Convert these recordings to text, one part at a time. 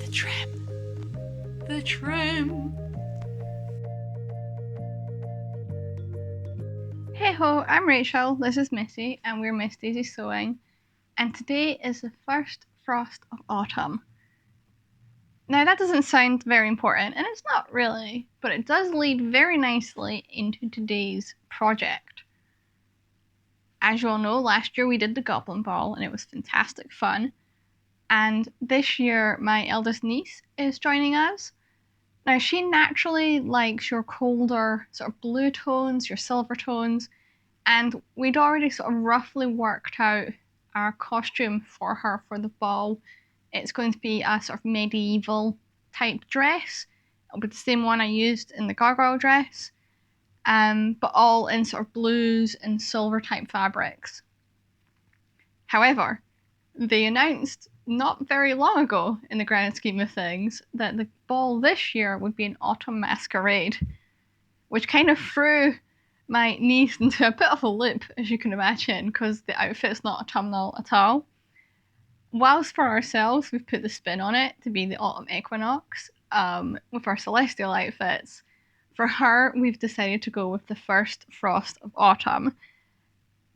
the trim. The trim. Hey ho, I'm Rachel, this is Missy, and we're Miss Daisy Sewing, and today is the first frost of autumn. Now that doesn't sound very important, and it's not really, but it does lead very nicely into today's project. As you all know, last year we did the Goblin Ball, and it was fantastic fun, and this year my eldest niece is joining us. Now she naturally likes your colder sort of blue tones, your silver tones, and we'd already sort of roughly worked out our costume for her for the ball. It's going to be a sort of medieval type dress. It'll be the same one I used in the gargoyle dress, but all in sort of blues and silver type fabrics. However, they announced not very long ago, in the grand scheme of things, that the ball this year would be an autumn masquerade, which kind of threw my niece into a bit of a loop, as you can imagine, because the outfit's not autumnal at all. Whilst for ourselves, we've put the spin on it to be the autumn equinox with our celestial outfits. For her, we've decided to go with the first frost of autumn.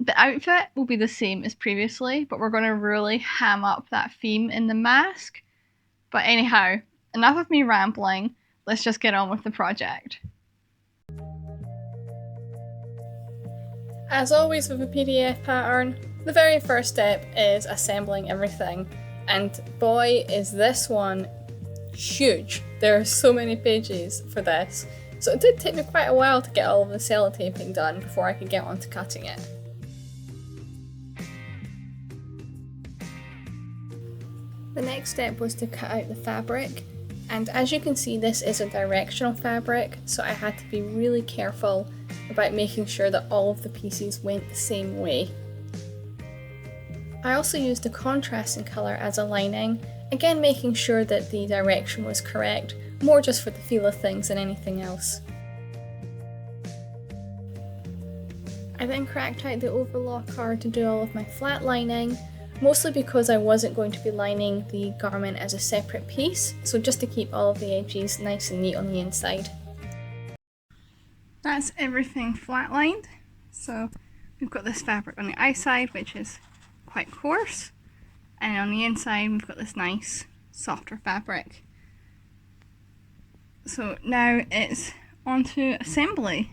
The outfit will be the same as previously, but we're going to really ham up that theme in the mask. But anyhow, enough of me rambling, let's just get on with the project. As always with a PDF pattern, the very first step is assembling everything, and boy is this one huge. There are so many pages for this, so it did take me quite a while to get all of the sellotaping done before I could get on to cutting it. The next step was to cut out the fabric, and as you can see, this is a directional fabric, so I had to be really careful about making sure that all of the pieces went the same way. I also used a contrasting colour as a lining, again making sure that the direction was correct, more just for the feel of things than anything else. I then cracked out the overlock card to do all of my flat lining, mostly because I wasn't going to be lining the garment as a separate piece, so just to keep all of the edges nice and neat on the inside. That's everything flat lined, so we've got this fabric on the outside which is quite coarse, and on the inside we've got this nice softer fabric. So now it's on to assembly.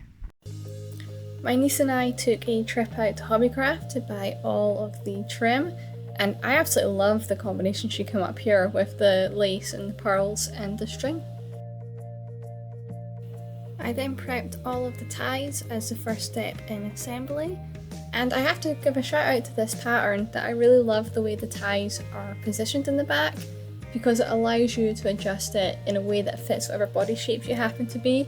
My niece and I took a trip out to Hobbycraft to buy all of the trim, and I absolutely love the combination she came up here with the lace and the pearls and the string. I then prepped all of the ties as the first step in assembly, and I have to give a shout out to this pattern that I really love the way the ties are positioned in the back, because it allows you to adjust it in a way that fits whatever body shape you happen to be.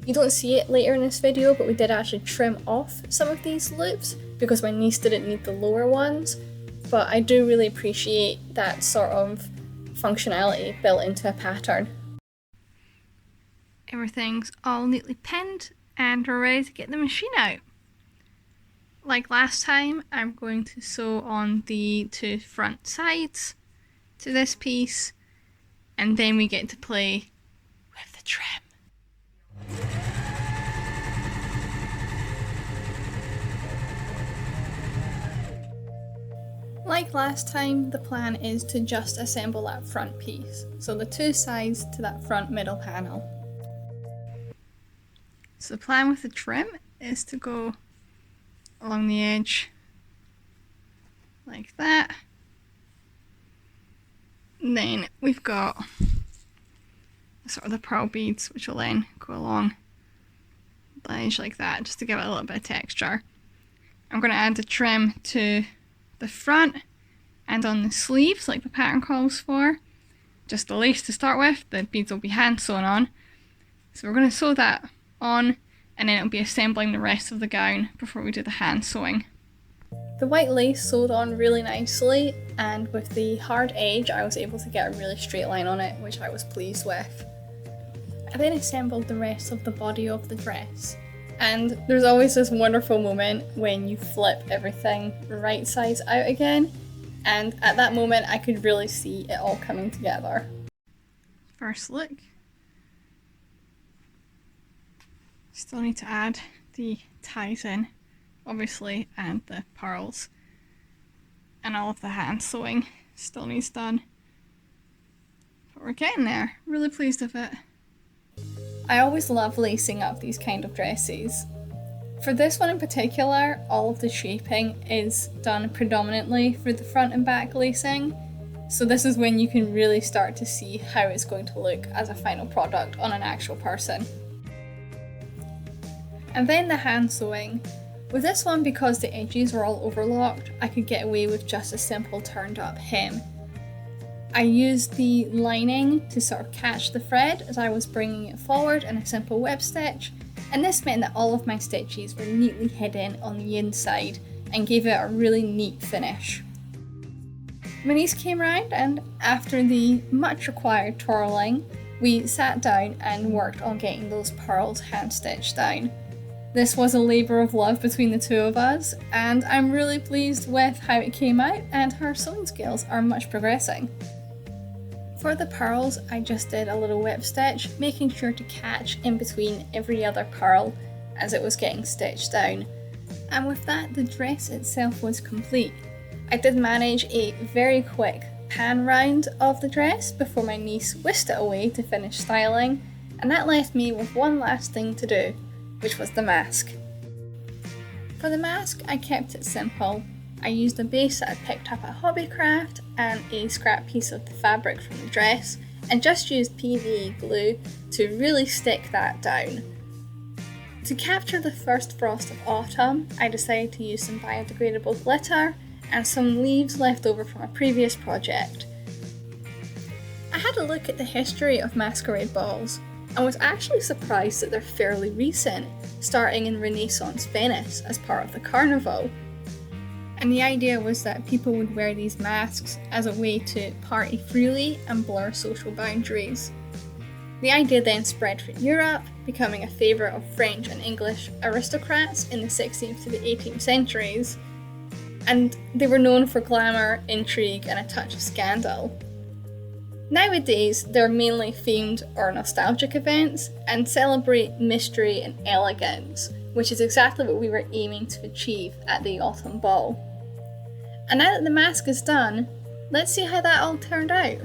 You don't see it later in this video, but we did actually trim off some of these loops because my niece didn't need the lower ones, but I do really appreciate that sort of functionality built into a pattern. Everything's all neatly pinned and we're ready to get the machine out. Like last time, I'm going to sew on the two front sides to this piece, and then we get to play with the trim. Like last time, the plan is to just assemble that front piece, so the two sides to that front middle panel. So the plan with the trim is to go along the edge like that. And then we've got sort of the pearl beads, which will then go along the edge like that, just to give it a little bit of texture. I'm going to add the trim to the front and on the sleeves like the pattern calls for. Just the lace to start with, the beads will be hand sewn on. So we're going to sew that on, and then it'll be assembling the rest of the gown before we do the hand sewing. The white lace sewed on really nicely, and with the hard edge I was able to get a really straight line on it, which I was pleased with. I then assembled the rest of the body of the dress, and there's always this wonderful moment when you flip everything right sides out again, and at that moment I could really see it all coming together. First look. Still need to add the ties in, obviously, and the pearls. And all of the hand sewing still needs done. But we're getting there. Really pleased with it. I always love lacing up these kind of dresses. For this one in particular, all of the shaping is done predominantly for the front and back lacing. So this is when you can really start to see how it's going to look as a final product on an actual person. And then the hand sewing. With this one, because the edges were all overlocked, I could get away with just a simple turned up hem. I used the lining to sort of catch the thread as I was bringing it forward in a simple web stitch, and this meant that all of my stitches were neatly hidden on the inside and gave it a really neat finish. My niece came round, and after the much required twirling, we sat down and worked on getting those pearls hand stitched down. This was a labour of love between the two of us, and I'm really pleased with how it came out, and her sewing skills are much progressing. For the pearls, I just did a little whip stitch, making sure to catch in between every other pearl as it was getting stitched down. And with that, the dress itself was complete. I did manage a very quick pan round of the dress before my niece whisked it away to finish styling, and that left me with one last thing to do, which was the mask. For the mask, I kept it simple. I used a base that I picked up at Hobbycraft and a scrap piece of the fabric from the dress, and just used PVA glue to really stick that down. To capture the first frost of autumn, I decided to use some biodegradable glitter and some leaves left over from a previous project. I had a look at the history of masquerade balls and was actually surprised that they're fairly recent, starting in Renaissance Venice as part of the carnival. And the idea was that people would wear these masks as a way to party freely and blur social boundaries. The idea then spread through Europe, becoming a favourite of French and English aristocrats in the 16th to the 18th centuries, and they were known for glamour, intrigue, and a touch of scandal. Nowadays, they're mainly themed or nostalgic events and celebrate mystery and elegance, which is exactly what we were aiming to achieve at the autumn ball. And now that the mask is done, let's see how that all turned out.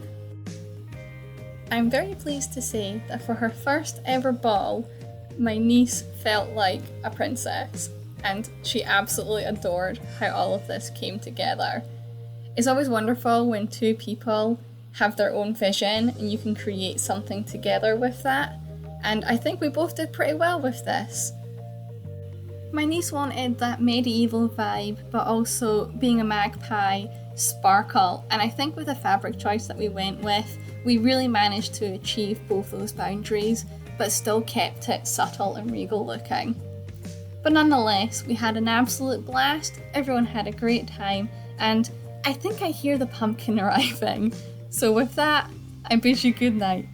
I'm very pleased to say that for her first ever ball, my niece felt like a princess, and she absolutely adored how all of this came together. It's always wonderful when two people have their own vision and you can create something together with that, and I think we both did pretty well with this. My niece wanted that medieval vibe, but also being a magpie, sparkle, and I think with the fabric choice that we went with, we really managed to achieve both those boundaries, but still kept it subtle and regal looking. But nonetheless, we had an absolute blast, everyone had a great time, and I think I hear the pumpkin arriving. So with that, I bid you good night.